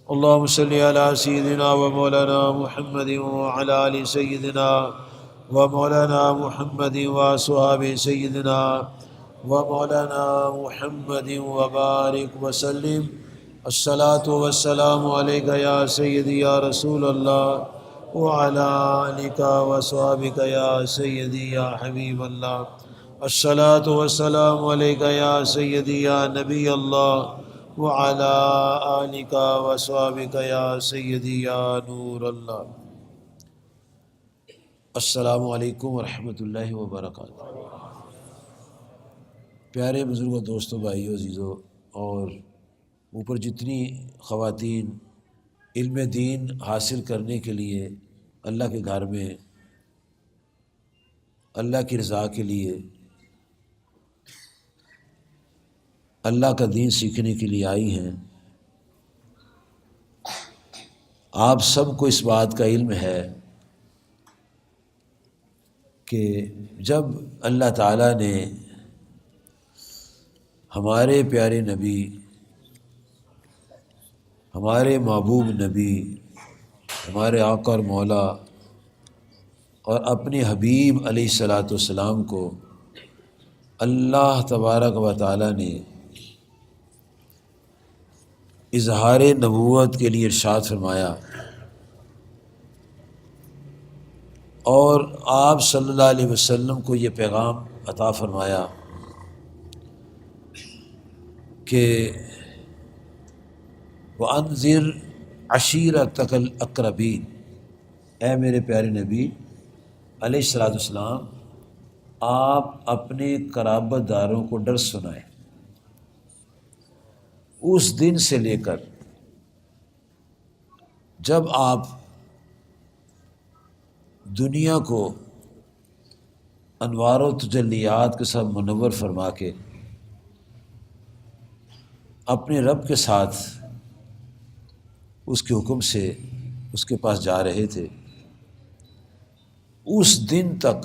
اللهم صل على سيدنا ومولانا محمد وعلى آل سيدنا ومولانا محمد وصحاب سيدنا ومولانا محمد وبارك وسلم. الصلاة والسلام عليك يا سيدي يا رسول الله وعلى آلك وصحبك يا سيدي يا حبيب الله. الصلاة والسلام عليك يا سيدي يا نبي الله وعلى آلك وصحبك يا سيدي يا نور الله. السلام علیکم ورحمۃ اللہ وبرکاتہ. پیارے بزرگوں، دوستوں، بھائیوں، عزیزوں، اور اوپر جتنی خواتین علم دین حاصل کرنے کے لیے اللہ کے گھر میں اللہ کی رضا کے لیے اللہ کا دین سیکھنے کے لیے آئی ہیں، آپ سب کو اس بات کا علم ہے کہ جب اللہ تعالیٰ نے ہمارے پیارے نبی، ہمارے محبوب نبی، ہمارے آقا اور مولا اور اپنے حبیب علیہ الصلاۃ والسلام کو اللہ تبارک و تعالیٰ نے اظہار نبوت کے لیے ارشاد فرمایا، اور آپ صلی اللہ علیہ وسلم کو یہ پیغام عطا فرمایا کہ وَأَنذِرْ عَشِيرَتَكَ الْأَقْرَبِينَ، اے میرے پیارے نبی علیہ الصلاۃ والسلام، آپ اپنے قرابت داروں کو ڈر سنائیں اس دن سے لے کر جب آپ دنیا کو انوار و تجلیات کے ساتھ منور فرما کے اپنے رب کے ساتھ اس کے حکم سے اس کے پاس جا رہے تھے، اس دن تک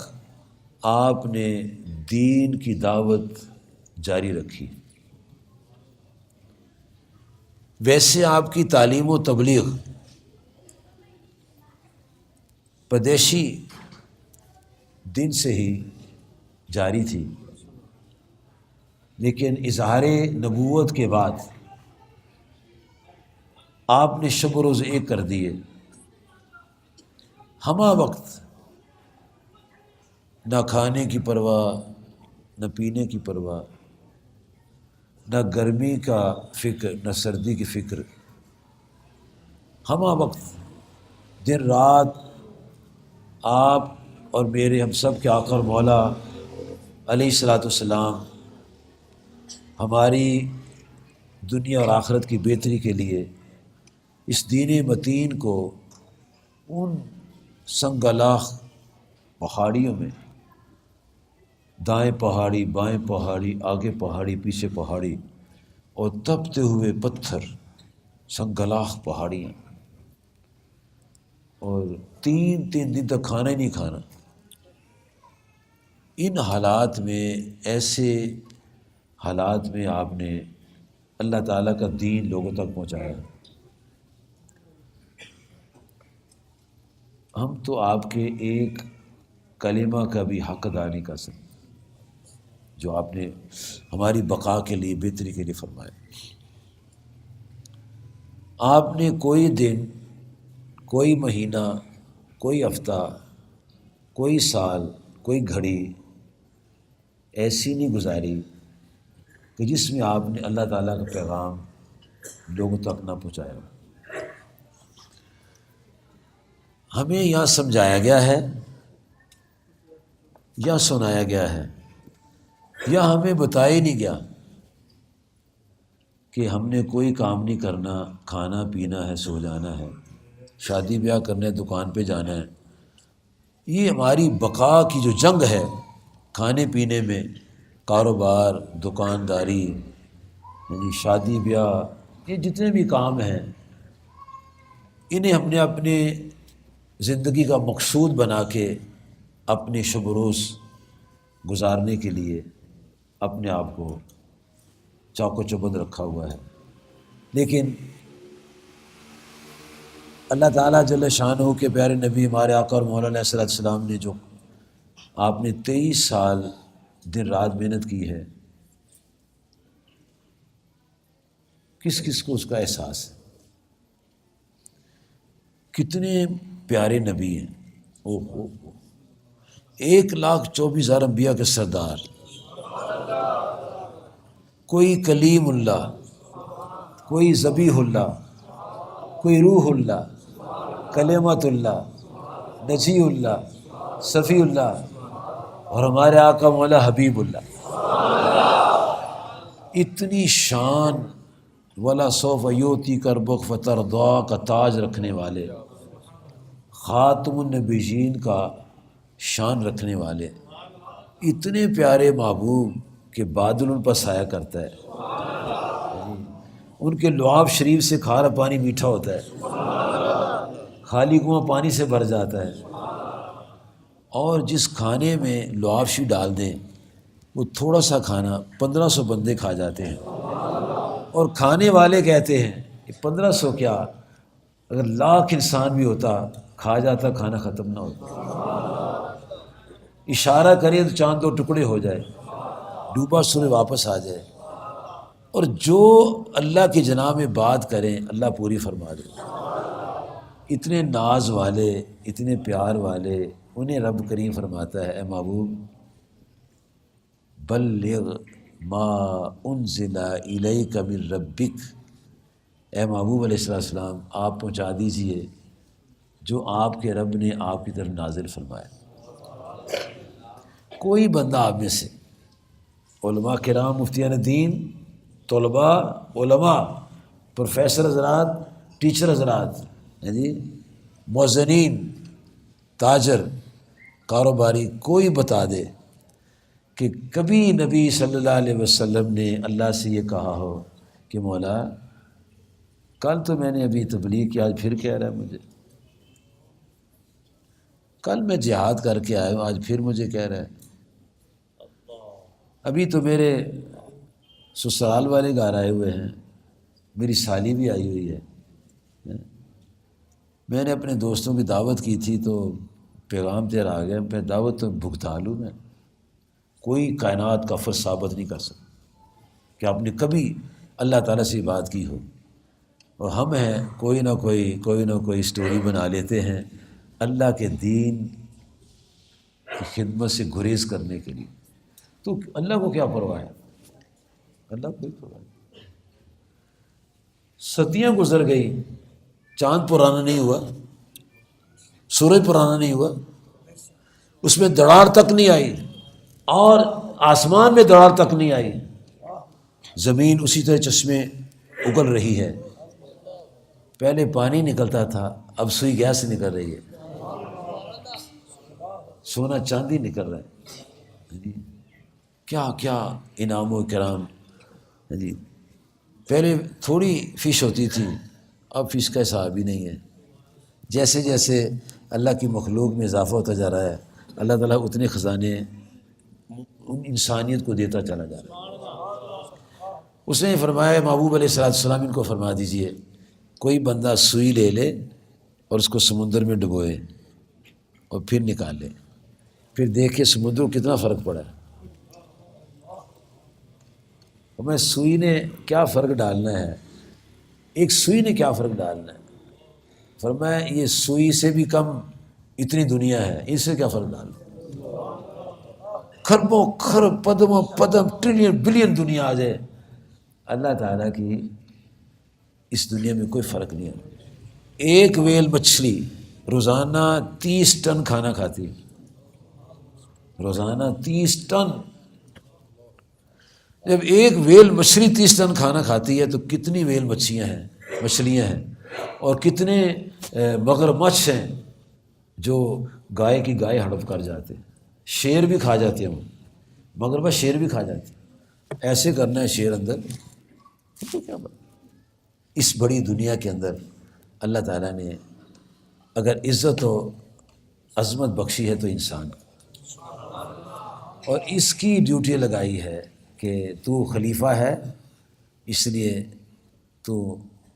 آپ نے دین کی دعوت جاری رکھی. ویسے آپ کی تعلیم و تبلیغ پیدائشی دن سے ہی جاری تھی، لیکن اظہار نبوت کے بعد آپ نے شب و روز ایک کر دیے. ہمہ وقت نہ کھانے کی پرواہ، نہ پینے کی پرواہ، نہ گرمی کا فکر، نہ سردی کی فکر. ہمہ وقت دن رات آپ اور میرے ہم سب کے آقا اور مولا علیہ الصلاۃ والسلام ہماری دنیا اور آخرت کی بہتری کے لیے اس دین متین کو ان سنگلاخ پہاڑیوں میں، دائیں پہاڑی، بائیں پہاڑی، آگے پہاڑی، پیچھے پہاڑی، اور تپتے ہوئے پتھر، سنگلاخ پہاڑیاں، اور 3 دن تک کھانا ہی نہیں کھانا. ان حالات میں، ایسے حالات میں آپ نے اللہ تعالیٰ کا دین لوگوں تک پہنچایا. ہم تو آپ کے ایک کلمہ کا بھی حق ادا نہیں کر سکتے جو آپ نے ہماری بقا کے لیے، بہتری کے لیے فرمایا. آپ نے کوئی دن، کوئی مہینہ، کوئی ہفتہ، کوئی سال، کوئی گھڑی ایسی نہیں گزاری کہ جس میں آپ نے اللہ تعالیٰ کا پیغام لوگوں تک نہ پہنچایا. ہمیں یا سمجھایا گیا ہے، یا سنایا گیا ہے، یا ہمیں بتایا ہی نہیں گیا کہ ہم نے کوئی کام نہیں کرنا، کھانا پینا ہے، سو جانا ہے، شادی بیاہ کرنا ہے، دکان پہ جانا ہے. یہ ہماری بقا کی جو جنگ ہے، کھانے پینے میں، کاروبار، دکانداری، یعنی شادی بیاہ، یہ جتنے بھی کام ہیں، انہیں ہم نے اپنے زندگی کا مقصود بنا کے اپنے شب و روز گزارنے کے لیے اپنے آپ کو چاق و چوبند رکھا ہوا ہے. لیکن اللہ تعالیٰ جل شانہ کے پیارے نبی ہمارے آقا اور مولا علیہ السلام نے جو آپ نے 23 سال دن رات محنت کی ہے، کس کس کو اس کا احساس ہے؟ کتنے پیارے نبی ہیں، 1,24,000 انبیاء کے سردار، کوئی کلیم اللہ، کوئی ذبیح اللہ، کوئی روح اللہ، کلمت اللہ، نجی اللہ، صفی اللہ، اور ہمارے آقا مولا حبیب اللہ، اتنی شان ولا سوف یوتی کربک فترضا کا تاج رکھنے والے، خاتم النبیین کا شان رکھنے والے، اتنے پیارے محبوب کہ بادل ان پر سایہ کرتا ہے، ان کے لعاب شریف سے کھارا پانی میٹھا ہوتا ہے، خالی کنواں پانی سے بھر جاتا ہے، اور جس کھانے میں لعاب شریف ڈال دیں وہ تھوڑا سا کھانا 1500 بندے کھا جاتے ہیں، اور کھانے والے کہتے ہیں کہ 1500 کیا، اگر لاکھ انسان بھی ہوتا کھا جاتا کھانا ختم نہ ہوتا، اشارہ کرے تو چاند 2 ٹکڑے ہو جائے، ڈوبا سورج واپس آ جائے، اور جو اللہ کی جناب میں بات کریں اللہ پوری فرما دے۔ اتنے ناز والے، اتنے پیار والے، انہیں رب کریم فرماتا ہے اے محبوب بلغ ما انزل الیک من ربک، اے محبوب علیہ السلام آپ پہنچا دیجئے جو آپ کے رب نے آپ کی طرف نازل فرمایا۔ کوئی بندہ آپ میں سے، علماء کرام، مفتیان دین، طلباء، علماء، پروفیسر حضرات، ٹیچر حضرات، جی، موذنین، تاجر، کاروباری، کوئی بتا دے کہ کبھی نبی صلی اللہ علیہ وسلم نے اللہ سے یہ کہا ہو کہ مولا کل تو میں نے ابھی تبلیغ کی، آج پھر کہہ رہا ہے مجھے، کل میں جہاد کر کے آیا ہوں آج پھر مجھے کہہ رہا ہے، ابھی تو میرے سسرال والے گھر آئے ہوئے ہیں، میری سالی بھی آئی ہوئی ہے، میں نے اپنے دوستوں کی دعوت کی تھی تو پیغام تیرا آ گیا، میں دعوت تو بھگتا لوں، میں کوئی کائنات کا فرض ثابت نہیں کر سکتا کہ آپ نے کبھی اللہ تعالیٰ سے بات کی ہو، اور ہم ہیں کوئی نہ کوئی اسٹوری بنا لیتے ہیں اللہ کے دین کی خدمت سے گریز کرنے کے لیے، تو اللہ کو کیا پرواہ ہے؟ اللہ کو کوئی پرواہ نہیں۔ صدیاں گزر گئی، چاند پرانا نہیں ہوا، سورج پرانا نہیں ہوا، اس میں دراڑ تک نہیں آئی، اور آسمان میں دراڑ تک نہیں آئی، زمین اسی طرح چشمے اگل رہی ہے، پہلے پانی نکلتا تھا اب سوئی گیس نکل رہی ہے، سونا چاندی نکل رہا ہے، کیا کیا انعام و کرام، جی، پہلے تھوڑی فش ہوتی تھی اب فش کا حساب ہی نہیں ہے، جیسے جیسے اللہ کی مخلوق میں اضافہ ہوتا جا رہا ہے اللہ تعالیٰ اتنے خزانے ان انسانیت کو دیتا چلا جا رہا ہے۔ اس نے فرمایا محبوب علیہ السلام ان کو فرما دیجئے کوئی بندہ سوئی لے لے اور اس کو سمندر میں ڈبوئے اور پھر نکال لے، پھر دیکھے سمندر کو کتنا فرق پڑا ہے، ہمیں سوئی نے کیا فرق ڈالنا ہے، ایک سوئی نے کیا فرق ڈالنا ہے، فرمایا یہ سوئی سے بھی کم اتنی دنیا ہے، اس سے کیا فرق ڈالنا، کھربوں کھرب پدموں پدم ٹریلین بلین دنیا آ جائے، اللہ تعالیٰ کی اس دنیا میں کوئی فرق نہیں ہے۔ ایک ویل مچھلی روزانہ 30 ٹن کھانا کھاتی، روزانہ 30 ٹن، جب ایک ویل مچھلی 30 ٹن کھانا کھاتی ہے تو کتنی ویل مچھلیاں ہیں، اور کتنے مگرمچھ ہیں جو گائے کی گائے ہڑپ کر جاتے ہیں، شیر بھی کھا جاتے ہیں، وہ مگرمچھ شیر بھی کھا جاتے ہیں، ایسے کرنا ہے شیر اندر تو کیا بات۔ اس بڑی دنیا کے اندر اللہ تعالیٰ نے اگر عزت و عظمت بخشی ہے تو انسان کو، اور اس کی ڈیوٹی لگائی ہے کہ تو خلیفہ ہے اس لیے تو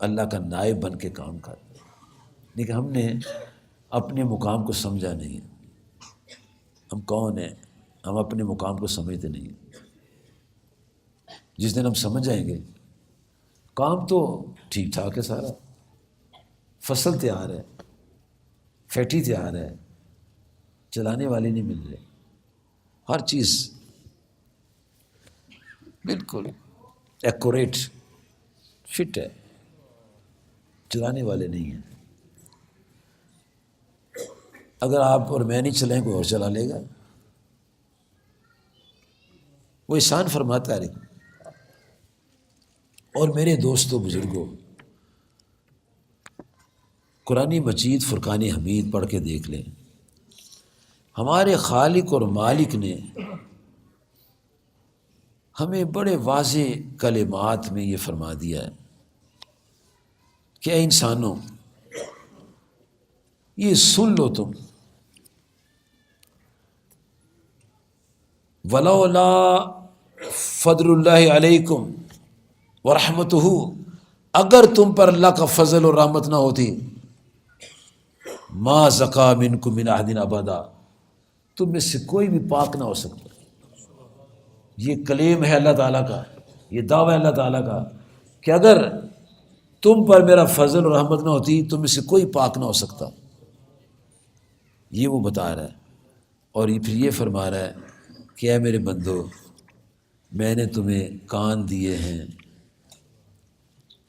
اللہ کا نائب بن کے کام کر، لیکن ہم نے اپنے مقام کو سمجھا نہیں ہے۔ ہم کون ہیں؟ ہم اپنے مقام کو سمجھتے نہیں ہیں۔ جس دن ہم سمجھ جائیں گے، کام تو ٹھیک ٹھاک ہے سارا، فصل تیار ہے، فیکٹری تیار ہے، چلانے والے نہیں مل رہے، ہر چیز بالکل ایکوریٹ فٹ ہے، چلانے والے نہیں ہیں۔ اگر آپ اور میں نہیں چلائیں کوئی اور چلا لے گا۔ وہ احسان فرماتا ہے۔ اور میرے دوستو بزرگوں، قرآن مجید فرقان حمید پڑھ کے دیکھ لیں، ہمارے خالق اور مالک نے ہمیں بڑے واضح کلمات میں یہ فرما دیا ہے کہ اے انسانوں، یہ سن لو تم، ولولا فضل اللہ علیکم ورحمتہ، اگر تم پر اللہ کا فضل اور رحمت نہ ہوتی، ما زکا منکم من احد ابدا، تم میں سے کوئی بھی پاک نہ ہو سکتا۔ یہ کلیم ہے اللہ تعالیٰ کا، یہ دعویٰ ہے اللہ تعالیٰ کا کہ اگر تم پر میرا فضل اور رحمت نہ ہوتی، تم میں سے کوئی پاک نہ ہو سکتا۔ یہ وہ بتا رہا ہے، اور یہ پھر یہ فرما رہا ہے کہ اے میرے بندو، میں نے تمہیں کان دیے ہیں،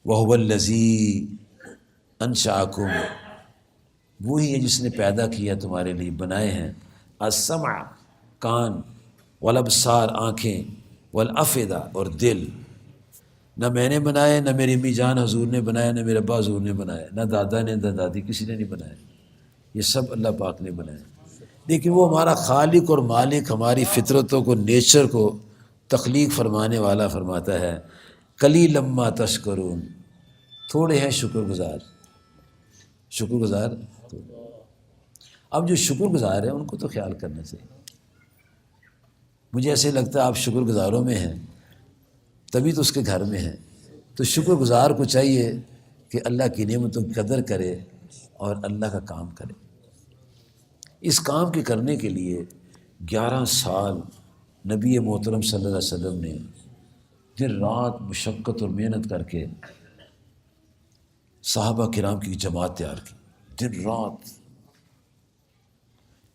وَهُوَ الَّذِي أَنشَأَكُم، وہی ہے جس نے پیدا کیا تمہارے لیے، بنائے ہیں، السمع کان، والابصار آنکھیں، والافئدہ اور دل۔ نہ میں نے بنائے، نہ میری امی جان حضور نے بنایا، نہ میرے ابا حضور نے بنایا، نہ دادا نے، نہ دادی، کسی نے نہیں بنایا، یہ سب اللہ پاک نے بنایا۔ لیکن وہ ہمارا خالق اور مالک ہماری فطرتوں کو، نیچر کو تخلیق فرمانے والا فرماتا ہے قلیلا ما تشکرون، تھوڑے ہیں شکر گزار۔ شکر گزار اب جو شکر گزار ہیں ان کو تو خیال کرنا چاہیے۔ مجھے ایسے لگتا ہے آپ شکر گزاروں میں ہیں، تبھی تو اس کے گھر میں ہیں۔ تو شکر گزار کو چاہیے کہ اللہ کی نعمتوں کی قدر کرے اور اللہ کا کام کرے۔ اس کام کے کرنے کے لیے 11 سال نبی محترم صلی اللہ علیہ وسلم نے دن رات مشقت اور محنت کر کے صحابہ کرام کی جماعت تیار کی، دن رات۔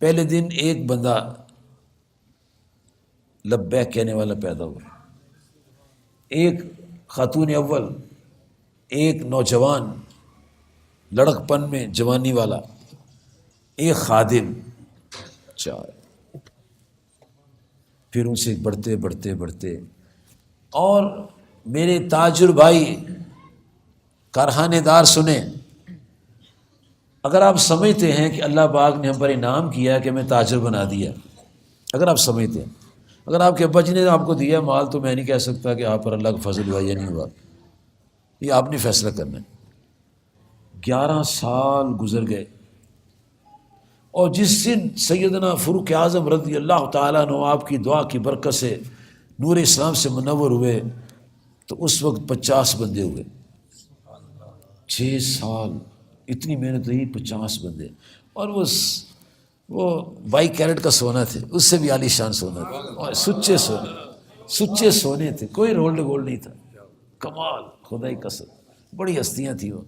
پہلے دن ایک بندہ لبیک کہنے والا پیدا ہوا، ایک خاتون اول، ایک نوجوان لڑک پن میں جوانی والا، ایک خادم، 4۔ پھر ان سے بڑھتے بڑھتے بڑھتے، اور میرے تاجر بھائی کارخانے دار سنیں، اگر آپ سمجھتے ہیں کہ اللہ پاک نے ہم پر انعام کیا کہ ہمیں تاجر بنا دیا، اگر آپ سمجھتے ہیں، اگر آپ کے ابا جی نے آپ کو دیا مال، تو میں نہیں کہہ سکتا کہ آپ پر اللہ کا فضل ہوا یا نہیں ہوا، یہ آپ نے فیصلہ کرنا ہے۔ 11 سال گزر گئے، اور جس دن سیدنا فاروق اعظم رضی اللہ تعالیٰ عنہ آپ کی دعا کی برکت سے نور اسلام سے منور ہوئے، تو اس وقت 50 بندے ہوئے۔ 6 سال اتنی محنت ہوئی، 50 بندے، اور وہ 22 کیرٹ کا سونا تھے، اس سے بھی عالی شان سونا تھا، اور سچے سونے تھے، کوئی رولڈ گولڈ نہیں تھا۔ کمال، خدائی قسم، بڑی ہستیاں تھیں وہ۔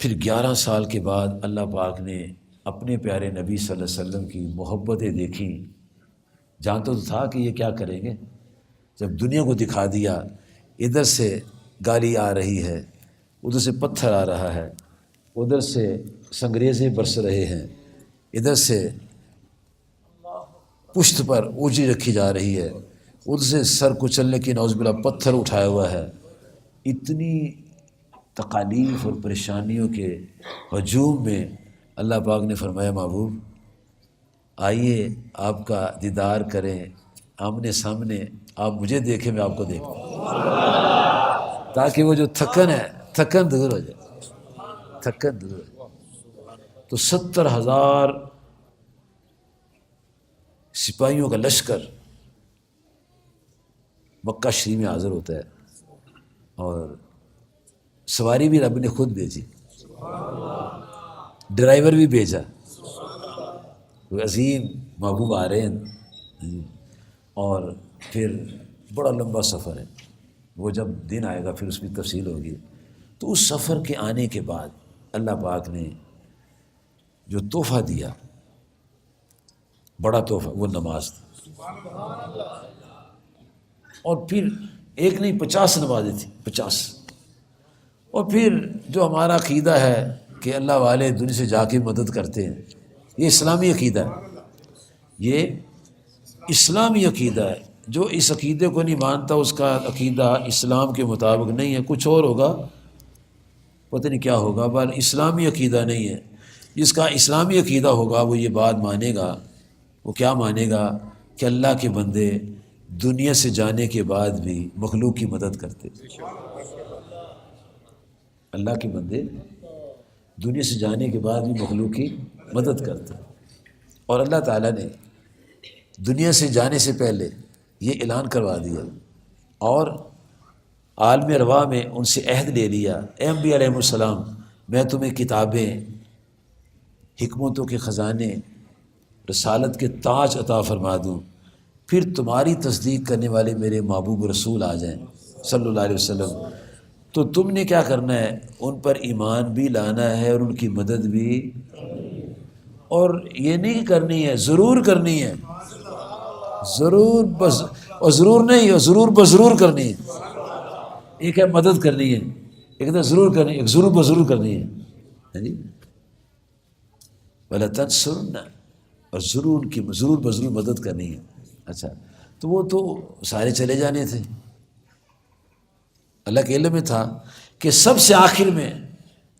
پھر 11 سال کے بعد اللہ پاک نے اپنے پیارے نبی صلی اللہ علیہ وسلم کی محبتیں دیکھیں، جانتا تو تھا کہ یہ کیا کریں گے۔ جب دنیا کو دکھا دیا، ادھر سے گالی آ رہی ہے، ادھر سے پتھر آ رہا ہے، ادھر سے سنگریزیں برس رہے ہیں، ادھر سے پشت پر اونچی رکھی جا رہی ہے، ادھر سے سر کچلنے کی نعوذ باللہ پتھر اٹھایا ہوا ہے، اتنی تکالیف اور پریشانیوں کے ہجوم میں اللہ پاک نے فرمایا محبوب آئیے آپ کا دیدار کریں، آمنے سامنے، آپ مجھے دیکھیں، میں آپ کو دیکھوں، تاکہ وہ جو تھکن ہے، تھکن دور ہو جائے، تھکن دور ہو جائے۔ تو 70,000 سپاہیوں کا لشکر مکہ شریف میں حاضر ہوتا ہے، اور سواری بھی رب نے خود بھیجی، ڈرائیور بھی بھیجا، کوئی عظیم محبوب آ رہے ہیں، اور پھر بڑا لمبا سفر ہے، وہ جب دن آئے گا پھر اس کی تفصیل ہوگی۔ تو اس سفر کے آنے کے بعد اللہ پاک نے جو تحفہ دیا، بڑا تحفہ، وہ نماز تھی، اور پھر ایک نہیں 50 نمازیں تھیں، 50۔ اور پھر جو ہمارا عقیدہ ہے کہ اللہ والے دنیا سے جا کے مدد کرتے ہیں، یہ اسلامی عقیدہ ہے، یہ اسلامی عقیدہ ہے۔ جو اس عقیدے کو نہیں مانتا اس کا عقیدہ اسلام کے مطابق نہیں ہے، کچھ اور ہوگا، پتہ نہیں کیا ہوگا، پر اسلامی عقیدہ نہیں ہے۔ جس کا اسلامی عقیدہ ہوگا وہ یہ بات مانے گا، وہ کیا مانے گا کہ اللہ کے بندے دنیا سے جانے کے بعد بھی مخلوق کی مدد کرتے، اللہ کے بندے دنیا سے جانے کے بعد بھی مخلوق کی مدد کرتے۔ اور اللہ تعالیٰ نے دنیا سے جانے سے پہلے یہ اعلان کروا دیا، اور عالم ارواح میں ان سے عہد لے لیا، اے انبیاء علیہ السلام، میں تمہیں کتابیں، حکمتوں کے خزانے، رسالت کے تاج عطا فرما دوں، پھر تمہاری تصدیق کرنے والے میرے محبوب رسول آ جائیں صلی اللہ علیہ وسلم، تو تم نے کیا کرنا ہے؟ ان پر ایمان بھی لانا ہے اور ان کی مدد بھی، اور یہ نہیں کرنی ہے، ضرور کرنی ہے، ضرور بس، اور ضرور نہیں، اور ضرور بضرور کرنی ہے۔ ایک ہے مدد کرنی ہے، ایک ہے ضرور کرنی ہے، ایک ضرور بضرور کرنی ہے جی، وَلَتَنْصُرُنَّ، اور ضرور کی ضرور بضرور مدد کرنی ہے۔ اچھا، تو وہ تو سارے چلے جانے تھے، اللہ کے علم میں تھا کہ سب سے آخر میں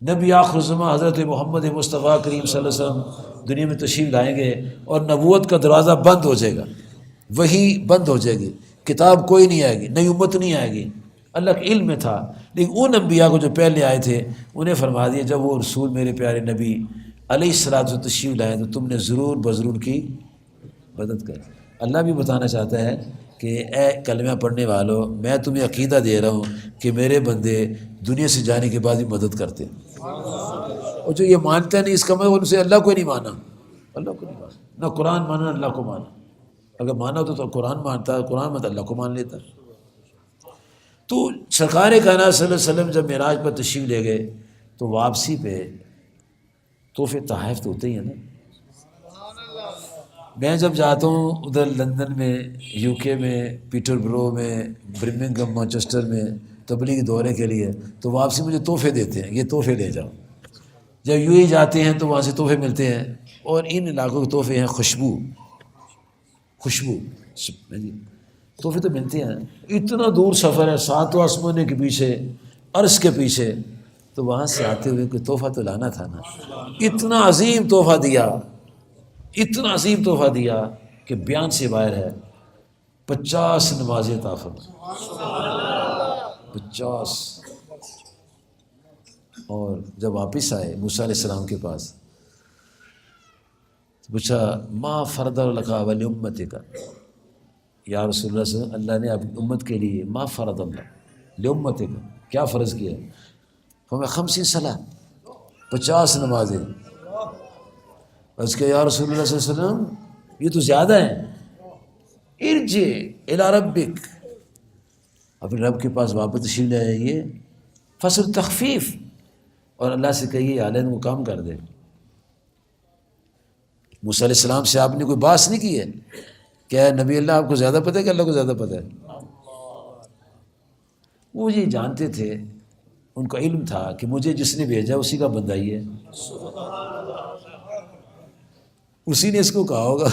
نبی آخر الزماں حضرت محمد مصطفیٰ کریم صلی اللہ علیہ وسلم دنیا میں تشریف لائیں گے، اور نبوت کا دروازہ بند ہو جائے گا، وہی بند ہو جائے گی، کتاب کوئی نہیں آئے گی، نئی امت نہیں آئے گی، اللہ کے علم میں تھا۔ لیکن ان انبیاء کو جو پہلے آئے تھے انہیں فرما دیا جب وہ رسول میرے پیارے نبی علیہ الصلوۃ والسلام تشریف لائیں تو تم نے ضرور بضرور کی مدد کر۔ اللہ بھی بتانا چاہتا ہے کہ اے کلمہ پڑھنے والوں، میں تمہیں عقیدہ دے رہا ہوں کہ میرے بندے دنیا سے جانے کے بعد بھی مدد کرتے ہیں، اور جو یہ مانتا نہیں اس کا مطلب ان سے اللہ کو نہیں مانا، اللہ کو نہیں مانا، نہ قرآن مانا نہ اللہ کو مانا۔ اگر مانا تو قرآن مانتا ہے، قرآن مانتا اللہ کو مان لیتا۔ تو سرکار کائنات صلی اللہ علیہ وسلم جب معراج پر تشریف لے گئے تو واپسی پہ تحفے تحائف تو ہوتے ہی ہیں نا۔ میں جب جاتا ہوں ادھر لندن میں، یو کے میں، پیٹر برو میں، برمنگھم، مانچسٹر میں تبلیغی دورے کے لیے، تو واپسی مجھے تحفے دیتے ہیں، یہ تحفے لے جاؤ۔ جب یو ہی جاتے ہیں تو وہاں سے تحفے ملتے ہیں، اور ان علاقوں کے تحفے ہیں خوشبو، تحفے تو ملتے ہیں۔ اتنا دور سفر ہے، 7 آسمانوں کے پیچھے، عرش کے پیچھے، تو وہاں سے آتے ہوئے کوئی تحفہ تو لانا تھا نا۔ اتنا عظیم تحفہ دیا، اتنا عظیم تحفہ دیا کہ بیان سے باہر ہے۔ 50 نمازیں عطا فرمائیں، 50۔ اور جب واپس آئے موسیٰ علیہ السلام کے پاس، پوچھا ما فرض لک ولی امتک، یا رسول اللہ صلی اللہ علیہ وسلم، اللہ نے اپنی امت کے لیے ما فرض اللہ لامتک کیا فرض کیا ہے؟ فرمایا 50 صلاۃ، 50 نمازیں۔ اس کے یا رسول اللہ صلی اللہ علیہ وسلم یہ تو زیادہ ہیں، ارجع الی ربک، اپنے رب کے پاس واپس تشریف لے آئیے، فصل تخفیف، اور اللہ سے کہیے عالم کو کام کر دے۔ موسیٰ علیہ السلام سے آپ نے کوئی بات نہیں کی ہے، کیا نبی اللہ آپ کو زیادہ پتہ ہے کہ اللہ کو زیادہ پتہ ہے؟ وہ یہ جانتے تھے، ان کا علم تھا کہ مجھے جس نے بھیجا اسی کا بندہ ہی ہے، اسی نے اس کو کہا ہوگا۔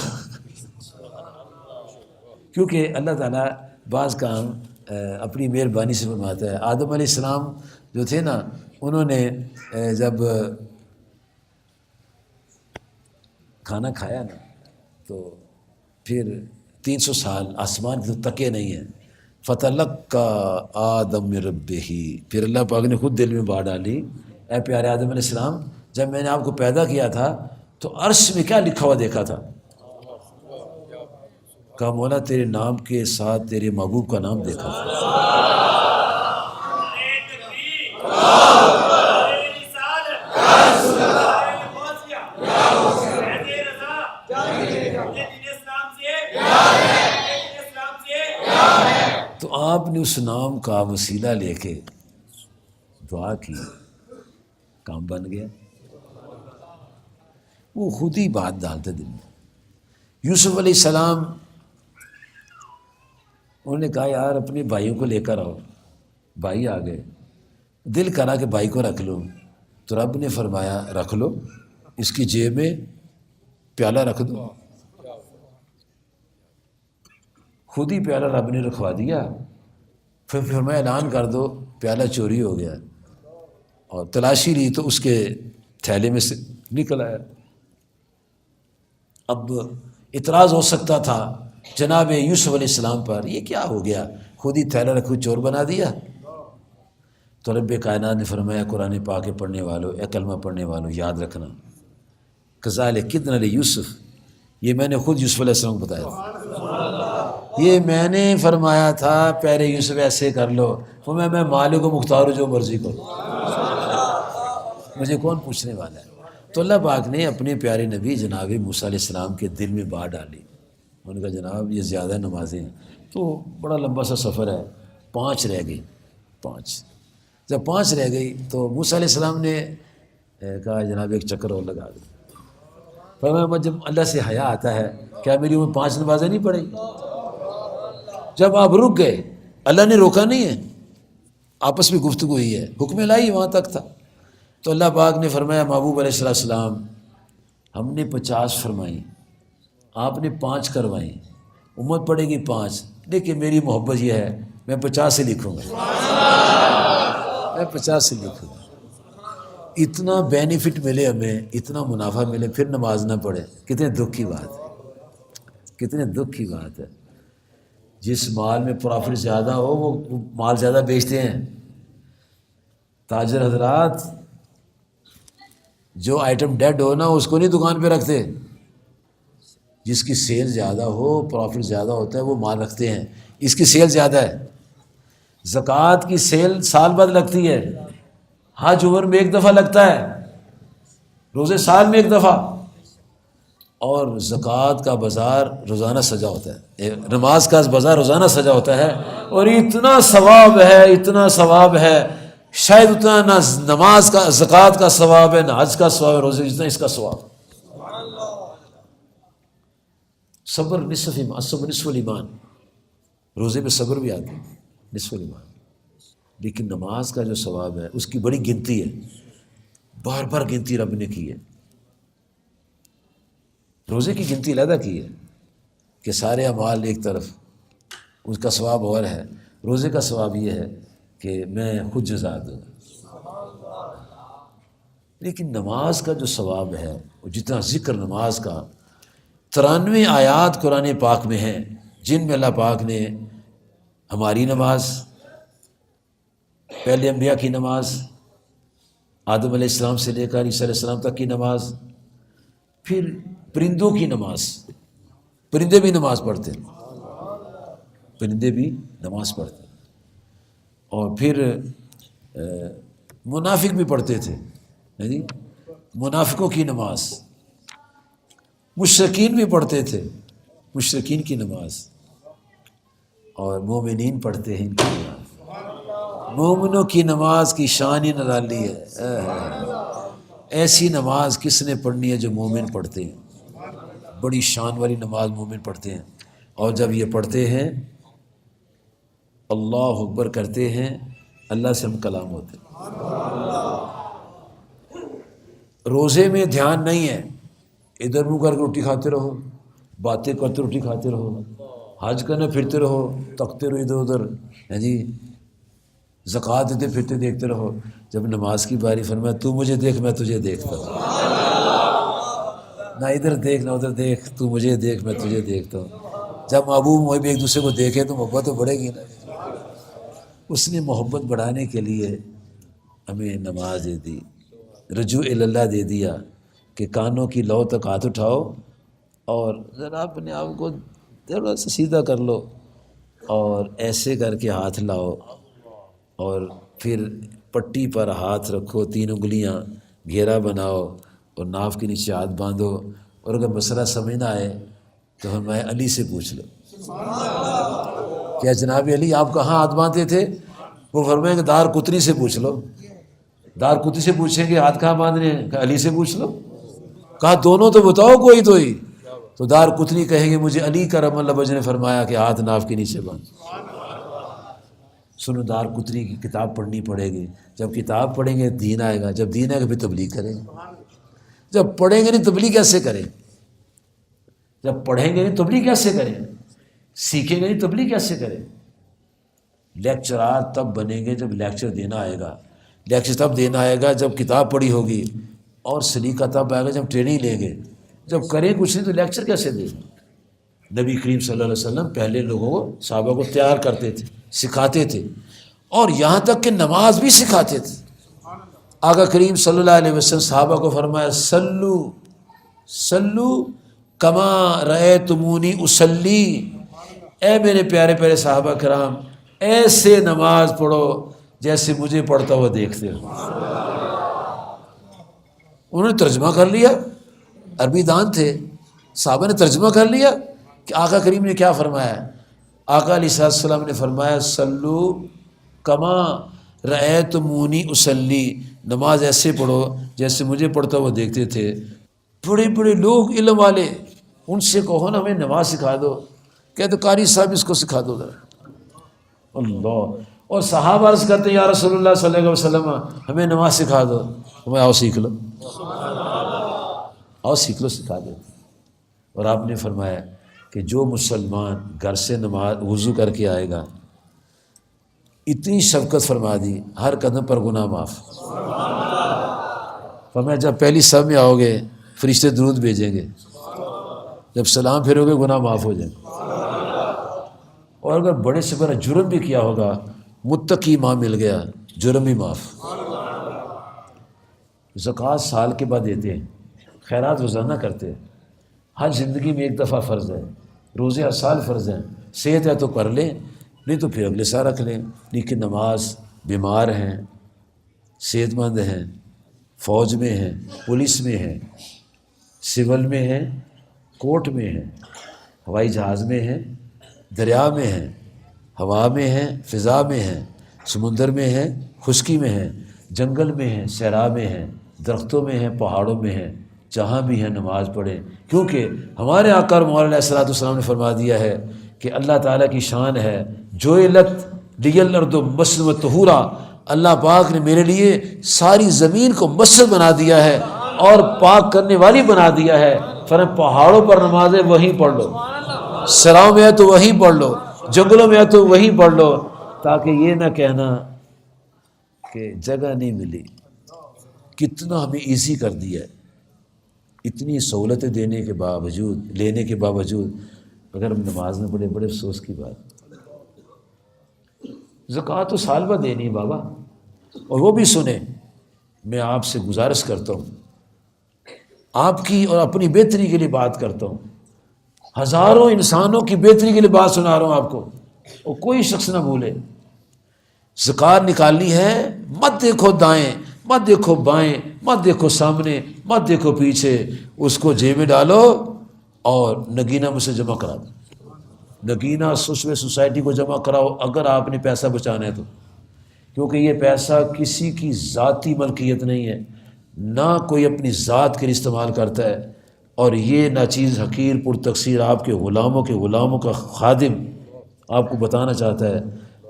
کیونکہ اللہ تعالیٰ بعض کام اپنی مہربانی سے فرماتا ہے۔ آدم علیہ السلام جو تھے نا، انہوں نے جب کھانا کھایا نا تو پھر 300 سال آسمان کی تو تکے نہیں ہیں، فَتَلَقَّى آدَمَ مِن رَبِّهِ، پھر اللہ پاک نے خود دل میں بات ڈالی، اے پیارے آدم علیہ السلام، جب میں نے آپ کو پیدا کیا تھا تو عرش میں کیا لکھا ہوا دیکھا تھا؟ کہا مولا تیرے نام کے ساتھ تیرے محبوب کا نام دیکھا تھا۔ آپ نے اس نام کا وسیلہ لے کے دعا کی، کام بن گیا۔ وہ خود ہی بات ڈالتے دل میں۔ یوسف علیہ السلام انہوں نے کہا یار اپنے بھائیوں کو لے کر آؤ، بھائی آ گئے، دل کرا کہ بھائی کو رکھ لو، تو رب نے فرمایا رکھ لو، اس کی جیب میں پیالہ رکھ دو۔ خود ہی پیالہ رب نے رکھوا دیا، پھر فرمایا اعلان کر دو پیالہ چوری ہو گیا، اور تلاشی لی تو اس کے تھیلے میں سے نکل آیا۔ اب اعتراض ہو سکتا تھا جناب یوسف علیہ السلام پر، یہ کیا ہو گیا، خود ہی تھیلا رکھو چور بنا دیا۔ تو رب کائنات نے فرمایا قرآن پاک کے پڑھنے والوں، اے کلمہ پڑھنے والوں، یاد رکھنا کذالک کدنا لیوسف، یہ میں نے خود یوسف علیہ السلام کو بتایا تھا، یہ میں نے فرمایا تھا پیارے یوسف ایسے کر لو، میں مالک و مختار جو مرضی کرو، مجھے کون پوچھنے والا ہے۔ تو اللہ پاک نے اپنے پیارے نبی جناب موسیٰ علیہ السلام کے دل میں بات ڈالی۔ انہوں نے کہا جناب یہ زیادہ نمازیں ہیں، تو بڑا لمبا سا سفر ہے، 5 رہ گئی، 5 جب 5 رہ گئی تو موسیٰ علیہ السلام نے کہا جناب ایک چکر اور لگا دو۔ فرمایا جب اللہ سے حیا آتا ہے کیا میری عمر 5 نمازیں نہیں پڑھی؟ جب آپ رک گئے، اللہ نے روکا نہیں ہے، آپس میں گفتگو ہوئی ہے، حکم الہی وہاں تک تھا۔ تو اللہ پاک نے فرمایا محبوب علیہ السلام ہم نے 50 فرمائی، آپ نے 5 کروائیں، امت پڑے گی 5، لیکن میری محبت یہ ہے میں 50 سے لکھوں گا، میں 50 سے لکھوں گا۔ اتنا بینیفٹ ملے ہمیں، اتنا منافع ملے، پھر نماز نہ پڑھے، کتنے دکھ کی بات ہے، کتنے دکھ کی بات ہے۔ جس مال میں پروفٹ زیادہ ہو وہ مال زیادہ بیچتے ہیں۔ تاجر حضرات جو آئٹم ڈیڈ ہو نا اس کو نہیں دکان پہ رکھتے، جس کی سیل زیادہ ہو، پروفٹ زیادہ ہوتا ہے، وہ مال رکھتے ہیں۔ اس کی سیل زیادہ ہے، زکوٰۃ کی سیل سال بعد لگتی ہے، حج عمر میں 1 دفعہ لگتا ہے، روزے سال میں 1 دفعہ، اور زکوٰۃ کا بازار روزانہ سجا ہوتا ہے، نماز کا بازار روزانہ سجا ہوتا ہے، اور اتنا ثواب ہے، اتنا ثواب ہے، شاید اتنا نہ نماز کا زکوٰۃ کا ثواب ہے، نہ حج کا ثواب ہے، روزے جتنا اس کا ثواب۔ صبر نصف ایمان، صبر نصف الایمان، روزے پہ صبر بھی آتی ہے، نصف الایمان۔ لیکن نماز کا جو ثواب ہے اس کی بڑی گنتی ہے، بار بار گنتی رب نے کی ہے۔ روزے کی گنتی علیحدہ کی ہے کہ سارے اعمال ایک طرف، اس کا ثواب اور ہے، روزے کا ثواب یہ ہے کہ میں خود جزا دوں۔ لیکن نماز کا جو ثواب ہے، جتنا ذکر نماز کا، 93 آیات قرآن پاک میں ہیں جن میں اللہ پاک نے ہماری نماز، پہلے انبیاء کی نماز، آدم علیہ السلام سے لے کر عیسیٰ علیہ السلام تک کی نماز، پھر پرندوں کی نماز، پرندے بھی نماز پڑھتے ہیں، پرندے بھی نماز پڑھتے ہیں، اور پھر منافق بھی پڑھتے تھے، جی منافقوں کی نماز، مشرکین بھی پڑھتے تھے، مشرکین کی نماز، اور مومنین پڑھتے ہیں ان کی نماز۔ مومنوں کی نماز کی شان ہی نرالی ہے، ایسی نماز کس نے پڑھنی ہے جو مومن پڑھتے ہیں، بڑی شان والی نماز مومن پڑھتے ہیں، اور جب یہ پڑھتے ہیں اللہ اکبر کرتے ہیں، اللہ سے ہم کلام ہوتے ہیں۔ روزے میں دھیان نہیں ہے، ادھر منہ کر کے روٹی کھاتے رہو، باتیں کرتے روٹی کھاتے رہو، حج کرنے پھرتے رہو، تکتے رہو ادھر ادھر، ہے جی زکوٰۃ دیتے پھرتے دیکھتے رہو۔ جب نماز کی باری فرمایا تو مجھے دیکھ میں تجھے دیکھتا ہوں، نہ ادھر دیکھ نہ ادھر دیکھ، تو مجھے دیکھ میں تجھے دیکھتا ہوں۔ جب محبوب محب ایک دوسرے کو دیکھے تو محبت تو بڑھے گی نا۔ اس نے محبت بڑھانے کے لیے ہمیں نماز دے دی، رجوع اللہ دے دیا کہ کانوں کی لو تک ہاتھ اٹھاؤ اور ذرا اپنے آپ کو تھوڑا سا سیدھا کر لو، اور ایسے کر کے ہاتھ لاؤ، اور پھر پٹی پر ہاتھ رکھو، 3 انگلیاں گھیرا بناؤ، اور ناف کے نیچے ہاتھ باندھو، اور اگر مسئلہ سمجھ نہ آئے تو ہمیں علی سے پوچھ لو، کیا جناب علی آپ کہاں ہاتھ باندھتے تھے؟ وہ فرمائیں کہ دار قطنی سے پوچھ لو. دار قطنی سے پوچھیں گے ہاتھ کہاں باندھنے ہیں؟ کہ علی سے پوچھ لو. کہا دونوں تو بتاؤ کوئی تو ہی. تو دار قطنی کہیں گے مجھے علی کرم اللہ وجہ نے فرمایا کہ ہاتھ ناف کے نیچے باندھ. سنو دار قطنی کی کتاب پڑھنی پڑے گی. جب کتاب پڑھیں گے دین آئے گا، جب دین آئے گا پھر تبلیغ کریں گے. جب پڑھیں گے نہیں تبلیغ کیسے کریں؟ جب پڑھیں گے نہیں تبلیغ کیسے کریں؟ سیکھیں گے نہیں تبلیغ کیسے کریں؟ لیکچرار تب بنیں گے جب لیکچر دینا آئے گا. لیکچر تب دینا آئے گا جب کتاب پڑھی ہوگی، اور سلیقہ تب آئے گا جب ٹریننگ لیں گے. جب کریں کچھ نہیں تو لیکچر کیسے دیں؟ نبی کریم صلی اللہ علیہ وسلم پہلے لوگوں کو، صحابہ کو تیار کرتے تھے، سکھاتے تھے، اور یہاں تک کہ نماز بھی سکھاتے تھے. آقا کریم صلی اللہ علیہ وسلم صحابہ کو فرمایا سلو سلو کما رأیتمونی اصلی. اے میرے پیارے پیارے صحابہ کرام، ایسے نماز پڑھو جیسے مجھے پڑھتا ہوا دیکھتے ہو. انہوں نے ترجمہ کر لیا، عربی دان تھے صحابہ نے ترجمہ کر لیا کہ آقا کریم نے کیا فرمایا. آقا علیہ السلام نے فرمایا سلو کما رأیتمونی اصلی، نماز ایسے پڑھو جیسے مجھے پڑھتا ہوا دیکھتے تھے. بڑے بڑے لوگ علم والے، ان سے کہو نا ہمیں نماز سکھا دو، کہتے قاری صاحب اس کو سکھا دو ذرا. اللہ. اور صحابہ عرض کرتے یا رسول اللہ صلی اللہ علیہ وسلم ہمیں نماز سکھا دو. ہمیں آؤ سیکھ لو، آؤ سیکھ لو، سکھا دو. اور آپ نے فرمایا کہ جو مسلمان گھر سے نماز وضو کر کے آئے گا، اتنی شفقت فرما دی، ہر قدم پر گناہ معاف. فرمایا جب پہلی صف میں آؤ گے فرشتے درود بھیجیں گے، جب سلام پھرو گے گناہ معاف ہو جائیں. اور اگر بڑے سے بڑا جرم بھی کیا ہوگا، متقی ماں مل گیا، جرم بھی معاف. زکوٰۃ سال کے بعد دیتے ہیں، خیرات روزانہ کرتے ہیں. ہر زندگی میں ایک دفعہ فرض ہے، روزے ہر سال فرض ہیں. صحت ہے تو کر لیں، نہیں تو پھر اگلے سال رکھ لیں. لیکن نماز، بیمار ہیں، صحت مند ہیں، فوج میں ہیں، پولیس میں ہیں، سول میں ہیں، کورٹ میں ہیں، ہوائی جہاز میں ہیں، دریا میں ہیں، ہوا میں ہیں، فضا میں ہیں، سمندر میں ہیں، خشکی میں ہیں، جنگل میں ہیں، صحرا میں ہیں، درختوں میں ہیں، پہاڑوں میں ہیں. جہاں بھی ہیں نماز پڑھیں، کیونکہ ہمارے آقا مولا علیہ السلام نے فرما دیا ہے کہ اللہ تعالیٰ کی شان ہے جوئلت لی الارض مسجدا وطہورا. اللہ پاک نے میرے لیے ساری زمین کو مسجد بنا دیا ہے اور پاک کرنے والی بنا دیا ہے. فرمایا پہاڑوں پر نمازیں وہیں پڑھ لو، سراؤں میں ہے تو وہیں پڑھ لو، جنگلوں میں ہے تو وہیں پڑھ لو، تاکہ یہ نہ کہنا کہ جگہ نہیں ملی. کتنا ہمیں ایزی کر دیا ہے، اتنی سہولتیں دینے کے باوجود، لینے کے باوجود اگر ہم نماز نہ پڑھے، بڑے افسوس کی بات. زکوٰۃ تو سال بعد دینی ہے بابا. اور وہ بھی سنیں، میں آپ سے گزارش کرتا ہوں، آپ کی اور اپنی بہتری کے لیے بات کرتا ہوں. ہزاروں انسانوں کی بہتری کے لیے بات سنا رہا ہوں آپ کو، اور کوئی شخص نہ بھولے. زکوٰۃ نکالنی ہے، مت دیکھو دائیں، مت دیکھو بائیں، مت دیکھو سامنے، مت دیکھو پیچھے. اس کو جیب میں ڈالو اور نگینہ مجھ سے جمع کرا دو. نگینہ سوسائٹی کو جمع کراؤ اگر آپ نے پیسہ بچانا ہے تو، کیونکہ یہ پیسہ کسی کی ذاتی ملکیت نہیں ہے، نہ کوئی اپنی ذات کے لیے استعمال کرتا ہے. اور یہ ناچیز حقیر پر تقصیر آپ کے غلاموں کا خادم آپ کو بتانا چاہتا ہے.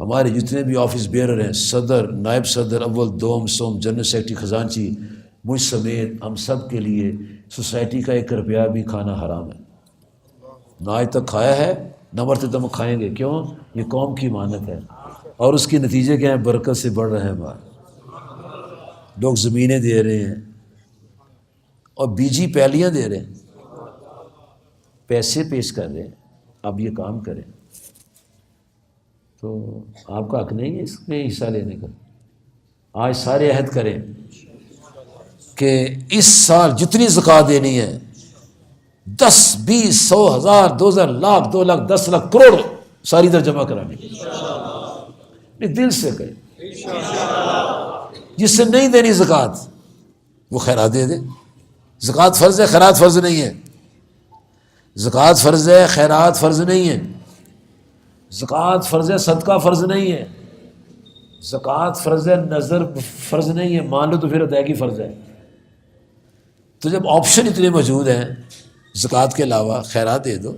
ہمارے جتنے بھی آفس بیئرر ہیں، صدر، نائب صدر، اول، دوم، سوم، جنرل سیکرٹری، خزانچی، مجھ سمیت ہم سب کے لیے سوسائٹی کا 1 روپیہ بھی کھانا حرام ہے. نہ آج تک کھایا ہے، نہ مرتبہ کھائیں گے. کیوں؟ یہ قوم کی امانت ہے. اور اس کے نتیجے کیا ہیں؟ برکت سے بڑھ رہے ہیں باہر. لوگ زمینیں دے رہے ہیں اور بیجی پیلیاں دے رہے ہیں، پیسے پیش کر رہے ہیں. اب یہ کام کریں تو آپ کا حق نہیں ہے اس میں حصہ لینے کا. آج سارے عہد کریں کہ اس سال جتنی زکوٰۃ دینی ہے 10، 20، 100، 1000، 2000، لاکھ، 2 لاکھ، 10 لاکھ، کروڑ ساری ادھر جمع کرانی. دل سے کہیں. جس سے نہیں دینی زکوٰۃ وہ خیرات دے دے. زکوٰۃ فرض ہے، خیرات فرض نہیں ہے. زکوٰۃ فرض ہے، خیرات فرض نہیں ہے. زکوٰۃ فرض ہے، صدقہ فرض نہیں ہے. زکوٰۃ فرض ہے، نظر فرض نہیں ہے، مان لو تو پھر ادائیگی فرض ہے. تو جب آپشن اتنے موجود ہیں زکوٰۃ کے علاوہ، خیرات دے دو،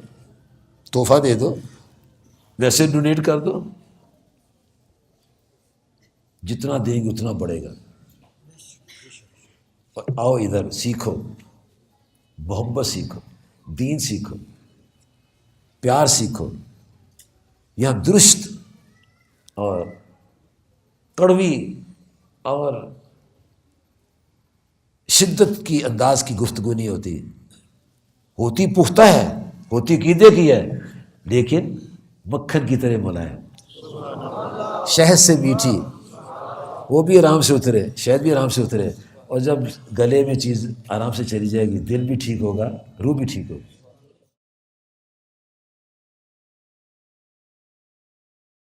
تحفہ دے دو، ویسے ڈونیٹ کر دو، جتنا دیں گے اتنا بڑھے گا. اور آؤ ادھر سیکھو، محبت سیکھو، دین سیکھو، پیار سیکھو. یہاں درست اور کڑوی اور شدت کی انداز کی گفتگو نہیں ہوتی. ہوتی پختہ ہے، ہوتی عقیدے کی ہے، لیکن مکھن کی طرح ملائم، شہد سے میٹھی، وہ بھی آرام سے اترے، شہد بھی آرام سے اترے. اور جب گلے میں چیز آرام سے چلی جائے گی، دل بھی ٹھیک ہوگا، روح بھی ٹھیک ہوگی.